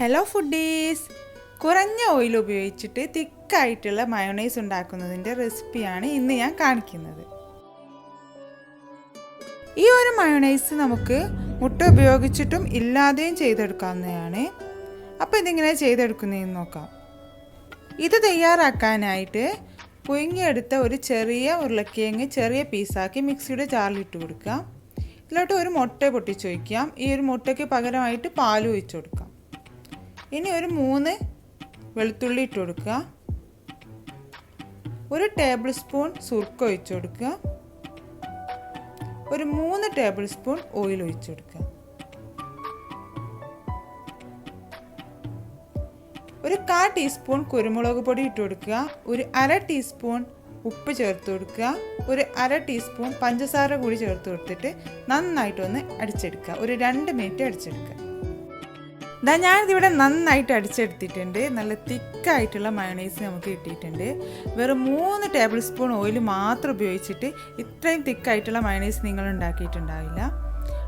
Hello foodies, കുറഞ്ഞ oil ഉപയോഗിച്ചിട്ട് തിക്കായിട്ടുള്ള മയോണൈസ് ഉണ്ടാക്കുന്നതിൻ്റെ റെസിപ്പിയാണ് ഇന്ന് ഞാൻ കാണിക്കുന്നത്. ഈ ഒരു മയോണൈസ് നമുക്ക് മുട്ട ഉപയോഗിച്ചിട്ടും ഇല്ലാതെയും ചെയ്തെടുക്കാവുന്നതാണ്. അപ്പോൾ ഇതിങ്ങനെ ചെയ്തെടുക്കുന്നതെന്ന് നോക്കാം. ഇത് തയ്യാറാക്കാനായിട്ട് പുഴുങ്ങിയെടുത്ത ഒരു ചെറിയ ഉരുളക്കിഴങ്ങ് ചെറിയ പീസാക്കി മിക്സിയുടെ ജാറിലിട്ട് കൊടുക്കുക. ഇതിലോട്ട് ഒരു മുട്ട പൊട്ടിച്ച് വയ്ക്കാം. ഈ ഒരു മുട്ടയ്ക്ക് പകരമായിട്ട് പാൽ ഒഴിച്ച് കൊടുക്കാം. ഇനി ഒരു 3 വെളുത്തുള്ളി ഇട്ട് കൊടുക്കുക. ഒരു ടേബിൾ സ്പൂൺ സുർക്ക ഒഴിച്ച് കൊടുക്കുക. ഒരു 3 ടേബിൾ സ്പൂൺ ഓയിൽ ഒഴിച്ച് കൊടുക്കുക. ഒരു 1/4 ടീസ്പൂൺ കുരുമുളക് പൊടി ഇട്ട് കൊടുക്കുക. ഒരു 1/2 ടീസ്പൂൺ ഉപ്പ് ചേർത്ത് കൊടുക്കുക. ഒരു 1/2 ടീസ്പൂൺ പഞ്ചസാര കൂടി ചേർത്ത് കൊടുത്തിട്ട് നന്നായിട്ടൊന്ന് അടിച്ചെടുക്കുക. ഒരു 2 മിനിറ്റ് അടിച്ചെടുക്കുക. ഞാനിതിവിടെ നന്നായിട്ട് അടിച്ചെടുത്തിട്ടുണ്ട്. നല്ല തിക്കായിട്ടുള്ള മയോണൈസ് നമുക്ക് കിട്ടിയിട്ടുണ്ട്. വെറും 3 ടേബിൾ സ്പൂൺ ഓയിൽ മാത്രം ഉപയോഗിച്ചിട്ട് ഇത്രയും തിക്കായിട്ടുള്ള മയോണൈസ് നിങ്ങൾ ഉണ്ടാക്കിയിട്ടുണ്ടാവില്ല.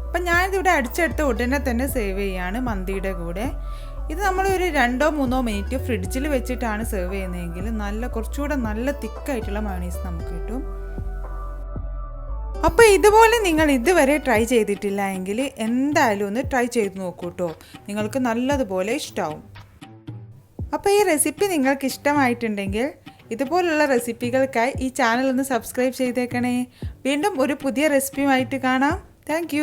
അപ്പം ഞാനിതിവിടെ അടിച്ചെടുത്ത ഉടനെ തന്നെ സേവ് ചെയ്യുകയാണ് മന്തിയുടെ കൂടെ. ഇത് നമ്മൾ ഒരു 2-3 മിനിറ്റ് ഫ്രിഡ്ജിൽ വെച്ചിട്ടാണ് സെർവ് ചെയ്യുന്നതെങ്കിൽ കുറച്ചുകൂടെ നല്ല തിക്കായിട്ടുള്ള മയോണൈസ് നമുക്ക് കിട്ടും. അപ്പോൾ ഇതുപോലെ നിങ്ങൾ ഇതുവരെ ട്രൈ ചെയ്തിട്ടില്ല എങ്കിൽ എന്തായാലും ഒന്ന് ട്രൈ ചെയ്ത് നോക്കൂ കേട്ടോ. നിങ്ങൾക്ക് നല്ലതുപോലെ ഇഷ്ടമാവും. അപ്പോൾ ഈ റെസിപ്പി നിങ്ങൾക്ക് ഇഷ്ടമായിട്ടുണ്ടെങ്കിൽ ഇതുപോലുള്ള റെസിപ്പികൾക്കായി ഈ ചാനൽ ഒന്ന് സബ്സ്ക്രൈബ് ചെയ്തേക്കണേ. വീണ്ടും ഒരു പുതിയ റെസിപ്പിയുമായിട്ട് കാണാം. താങ്ക്